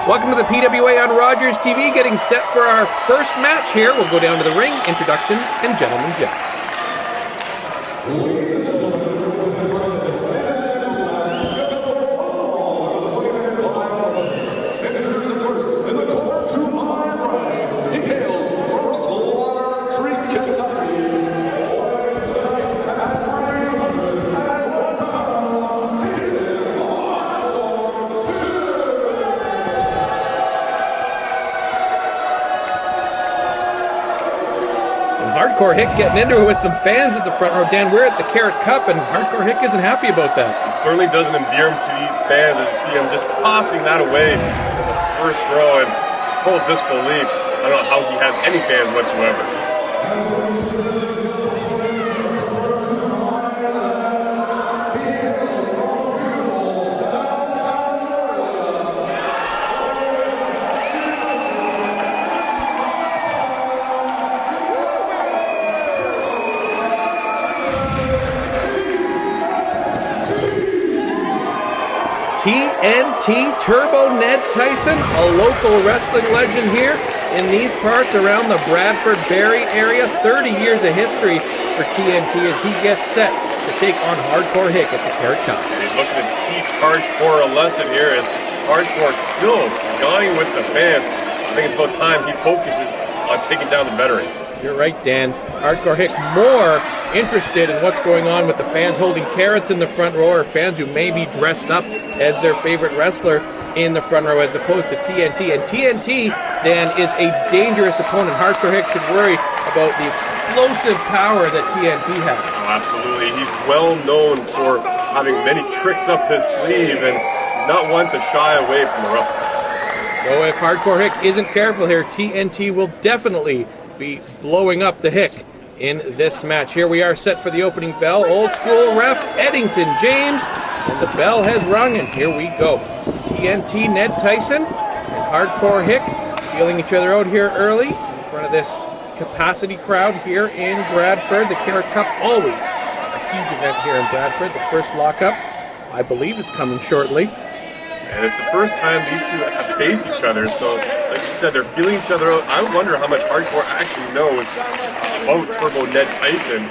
Welcome to the PWA on Rogers TV, getting set for our first match here. We'll go down to the ring, introductions, and Gentleman Jeff. Hardcore Hick getting into it with some fans at the front row. Dan, we're at the Carrot Cup, and Hardcore Hick isn't happy about that. It certainly doesn't endear him to these fans as you see him just tossing that away in the first row and just total disbelief. I don't know how he has any fans whatsoever. TNT Turbo Ned Tyson, a local wrestling legend here in these parts around the Bradford Barrie area. 30 years of history for TNT as he gets set to take on Hardcore Hick at the Carrot Cup. He's looking to teach Hardcore a lesson here as Hardcore still joining with the fans. I think it's about time he focuses on taking down the veteran. You're right, Dan. Hardcore Hick more interested in what's going on with the fans holding carrots in the front row, or fans who may be dressed up as their favorite wrestler in the front row, as opposed to TNT. And TNT, Dan, is a dangerous opponent. Hardcore Hick should worry about the explosive power that TNT has. Oh, absolutely. He's well known for having many tricks up his sleeve, and he's not one to shy away from the wrestling. So if Hardcore Hick isn't careful here, TNT will definitely be blowing up the Hick in this match. Here we are set for the opening bell. Old school ref Eddington James, and the bell has rung, and here we go. TNT Ned Tyson and Hardcore Hick feeling each other out here early in front of this capacity crowd here in Bradford. The Carrot Cup, always a huge event here in Bradford. The first lockup, I believe, is coming shortly. And it's the first time these two have faced each other, so like you said, they're feeling each other out. I wonder how much Hardcore actually knows about Turbo Ned Tyson,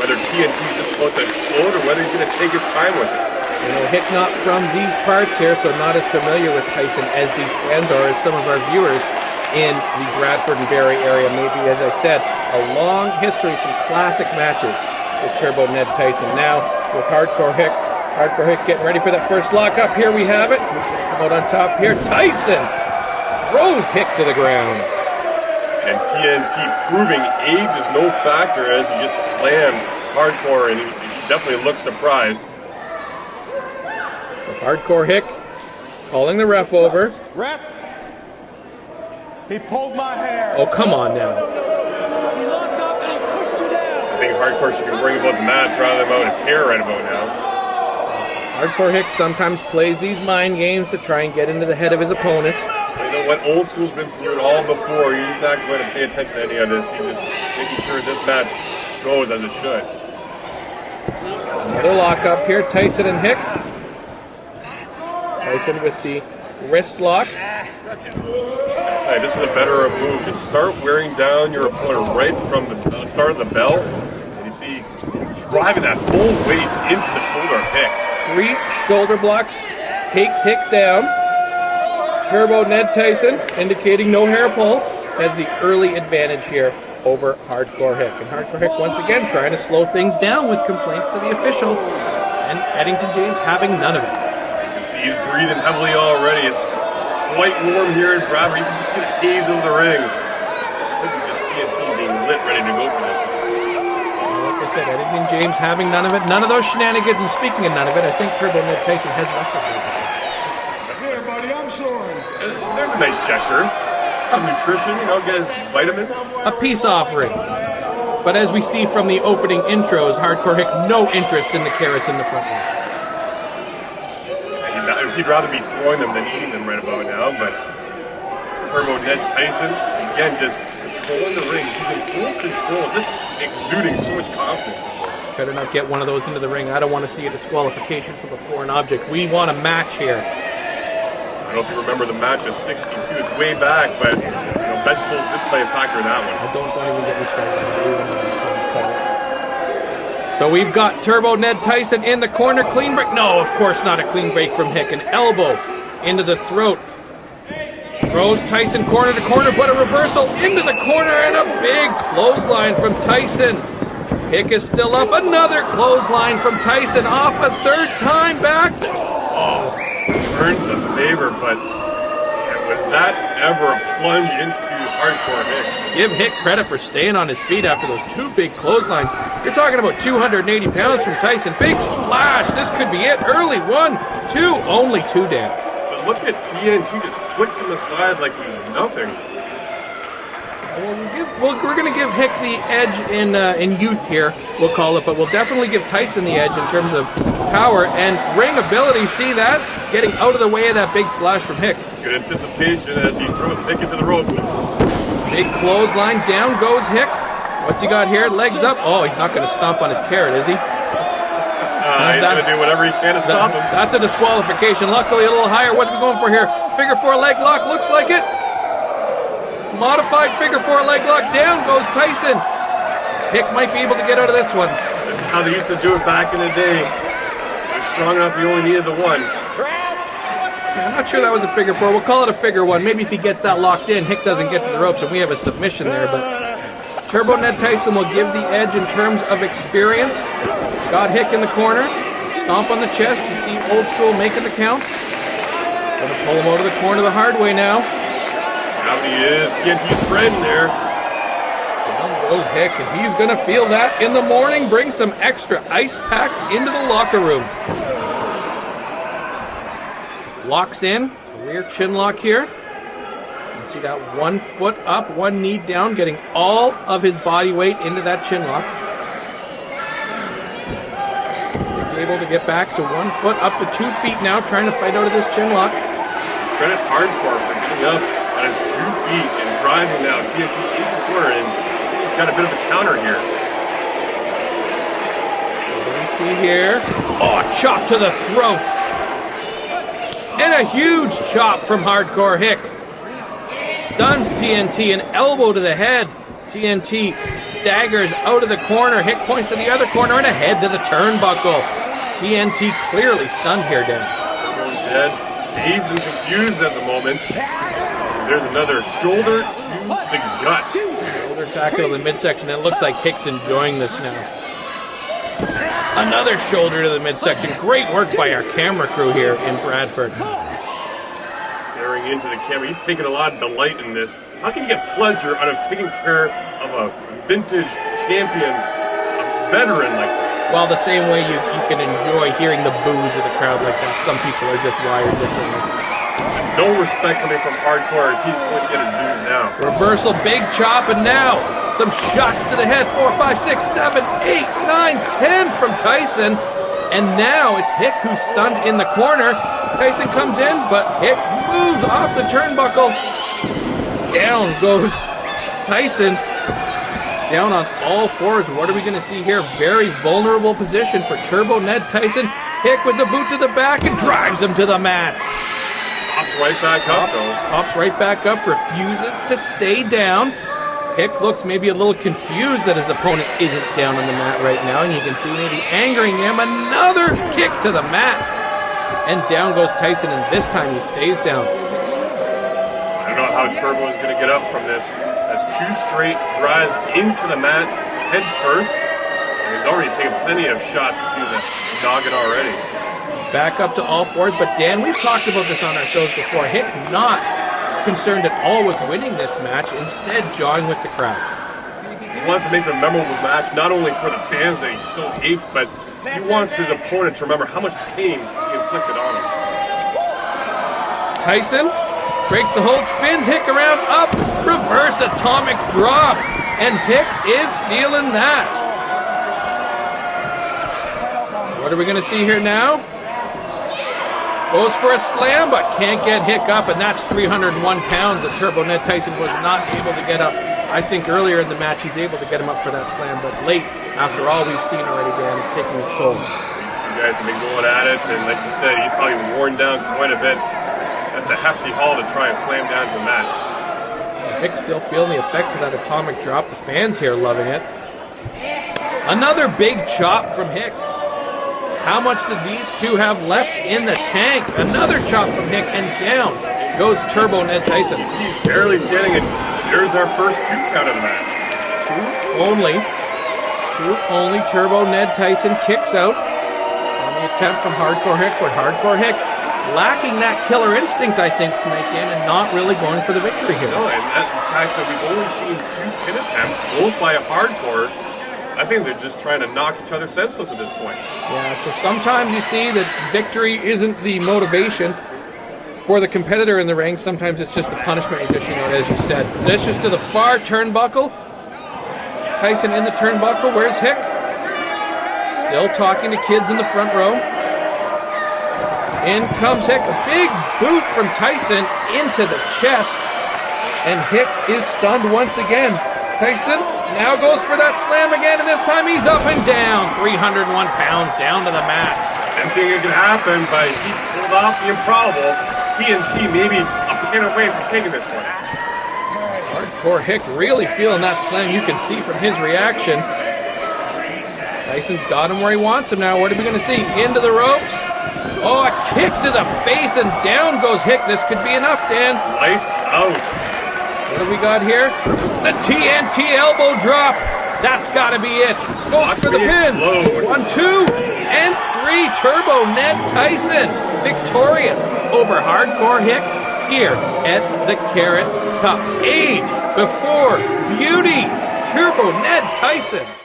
whether TNT is just about to explode or whether he's going to take his time with it. You know, Hick not from these parts here, so not as familiar with Tyson as these fans are, as some of our viewers in the Bradford and Barrie area. Maybe, as I said, a long history, some classic matches with Turbo Ned Tyson. Now with Hardcore Hick. Hardcore Hick getting ready for that first lockup. Here we have it. Come out on top here. Tyson throws Hick to the ground. And TNT proving age is no factor as he just slammed Hardcore, and he definitely looks surprised. So Hardcore Hick calling the ref over. Ref, he pulled my hair. Oh, come on now. He locked up and he pushed you down. I think Hardcore should be worrying about the match rather than about his hair right about now. Hardcore Hick sometimes plays these mind games to try and get into the head of his opponent. But you know what? Old School's been through it all before. He's not going to pay attention to any of this. He's just making sure this match goes as it should. Another lockup here. Tyson and Hick. Tyson with the wrist lock. Hey, this is a better move. Just start wearing down your opponent right from the start of the bell. And you see, driving that full weight into the shoulder of Hick. 3 shoulder blocks, takes Hick down. Turbo Ned Tyson, indicating no hair pull, has the early advantage here over Hardcore Hick. And Hardcore Hick once again trying to slow things down with complaints to the official, and Eddington James having none of it. You can see he's breathing heavily already. It's quite warm here in Bradford. You can just see the haze over the ring. I think it's just TNT being lit, ready to go for this. Like I said, Eddington James having none of it. None of those shenanigans, and speaking of none of it, I think Turbo Ned Tyson has less of it. Here, buddy, I'm sorry. There's a nice gesture. Some nutrition, you know, get his vitamins. A peace offering. But as we see from the opening intros, Hardcore Hick, no interest in the carrots in the front row. He'd rather be throwing them than eating them right about now, but Turbo Ned Tyson, again, just controlling the ring. He's in full control, just exuding so much confidence. Better not get one of those into the ring. I don't want to see a disqualification from a foreign object. We want a match here. I don't know if you remember the match of 62. It's way back, but you know, vegetables did play a factor in that one. Don't even get me started. So we've got Turbo Ned Tyson in the corner. Clean break. No, of course not a clean break from Hick. An elbow into the throat. Throws Tyson corner to corner, but a reversal into the corner and a big clothesline from Tyson. Hick is still up. Another clothesline from Tyson off a third time back. Oh, turns the favor, but was that ever a plunge into hardcore Hick? Give Hick credit for staying on his feet after those two big clotheslines. You're talking about 280 pounds from Tyson. Big splash. This could be it. Early 1, 2, only 2 down. But look at TNT just flicks him aside like he's nothing. We're going to give Hick the edge in youth here, we'll call it, but we'll definitely give Tyson the edge in terms of power and ring ability. See that? Getting out of the way of that big splash from Hick. Good anticipation as he throws Hick into the ropes. Big clothesline, down goes Hick. What's he got here? Legs up. Oh, he's not going to stomp on his carrot, is he? He's going to do whatever he can to stop him. That's a disqualification. Luckily, a little higher. What are we going for here? Figure 4 leg lock. Looks like it. Modified figure 4 leg lock. Down goes Tyson. Hick might be able to get out of this one. This is how they used to do it back in the day. They're strong enough you only needed the one. I'm not sure that was a figure 4. We'll call it a figure 1. Maybe if he gets that locked in, Hick doesn't get to the ropes and we have a submission there. But Turbo Ned Tyson will give the edge in terms of experience. Got Hick in the corner. Stomp on the chest. You see Old School making the counts. Gonna pull him out of the corner the hard way now. Now he is TNT's friend there. Down goes Hick, and he's gonna feel that in the morning. Bring some extra ice packs into the locker room. Locks in, rear chin lock here. You see that 1 foot up, 1 knee down, getting all of his body weight into that chin lock. Able to get back to 1 foot, up to 2 feet now, trying to fight out of this chin lock. Credit Hardcore for getting up on his 2 feet and driving now TNT into the corner, and he's got a bit of a counter here. What do we see here? Oh, chop to the throat. And a huge chop from Hardcore Hick. Stuns TNT, an elbow to the head. TNT staggers out of the corner. Hick points to the other corner and a head to the turnbuckle. TNT clearly stunned here, Dan. Goes dead, dazed and confused at the moment. There's another shoulder to the gut. Shoulder tackle in the midsection. It looks like Hick's enjoying this now. Another shoulder to the midsection. Great work by our camera crew here in Bradford. Staring into the camera. He's taking a lot of delight in this. How can you get pleasure out of taking care of a vintage champion, a veteran like that? Well, the same way you can enjoy hearing the boos of the crowd like that. Some people are just wired differently. No respect coming from Hardcore as he's going to get his dues now. Reversal, big chop, and now some shots to the head. 4, 5, 6, 7, 8, 9, 10 from Tyson. And now it's Hick who's stunned in the corner. Tyson comes in, but Hick moves off the turnbuckle. Down goes Tyson. Down on all fours. What are we going to see here? Very vulnerable position for Turbo Ned Tyson. Hick with the boot to the back and drives him to the mat. Pops right back up, though. Pops right back up, refuses to stay down. Hick looks maybe a little confused that his opponent isn't down on the mat right now, and you can see maybe angering him. Another kick to the mat. And down goes Tyson, and this time he stays down. I don't know how Turbo is going to get up from this. That's 2 straight drives into the mat, head first. And he's already taken plenty of shots to see the noggin already. Back up to all fours, but Dan, we've talked about this on our shows before. Hick not concerned at all with winning this match, instead jawing with the crowd. He wants to make a memorable match, not only for the fans that he so hates, but he wants his opponent to remember how much pain he inflicted on him. Tyson breaks the hold, spins Hick around, up, reverse atomic drop, and Hick is feeling that. What are we going to see here now? Goes for a slam, but can't get Hick up, and that's 301 pounds that Turbo Ned Tyson was not able to get up. I think earlier in the match he's able to get him up for that slam, but late, after all we've seen already, Dan, it's taking its toll. These two guys have been going at it, and like you said, he's probably worn down quite a bit. That's a hefty haul to try and slam down to the mat. Hick still feeling the effects of that atomic drop. The fans here loving it. Another big chop from Hick. How much did these two have left in the tank? Another chop from Hick, and down goes Turbo Ned Tyson. He's barely standing, and there's our first 2 count of the match. Two only. Turbo Ned Tyson kicks out on the attempt from Hardcore Hick, but Hardcore Hick lacking that killer instinct, I think, tonight, Dan, and not really going for the victory here. No, and the fact that we've only seen 2 pin attempts, both by a Hardcore, I think they're just trying to knock each other senseless at this point. Yeah, so sometimes you see that victory isn't the motivation for the competitor in the ring. Sometimes it's just the punishment you're dishing out, as you said. This is to the far turnbuckle. Tyson in the turnbuckle. Where's Hick? Still talking to kids in the front row. In comes Hick. A big boot from Tyson into the chest. And Hick is stunned once again. Tyson now goes for that slam again, and this time he's up and down. 301 pounds down to the mat. Didn't think it could happen, but he pulled off the improbable. TNT maybe a pin away from taking this one. Hardcore Hick really feeling that slam. You can see from his reaction. Tyson's got him where he wants him now. What are we going to see? Into the ropes. Oh, a kick to the face, and down goes Hick. This could be enough, Dan. Lights out. What do we got here? The TNT elbow drop. That's got to be it. Goes for the pin. 1, 2, and 3. Turbo Ned Tyson victorious over Hardcore Hick here at the Carrot Cup. Age before beauty. Turbo Ned Tyson.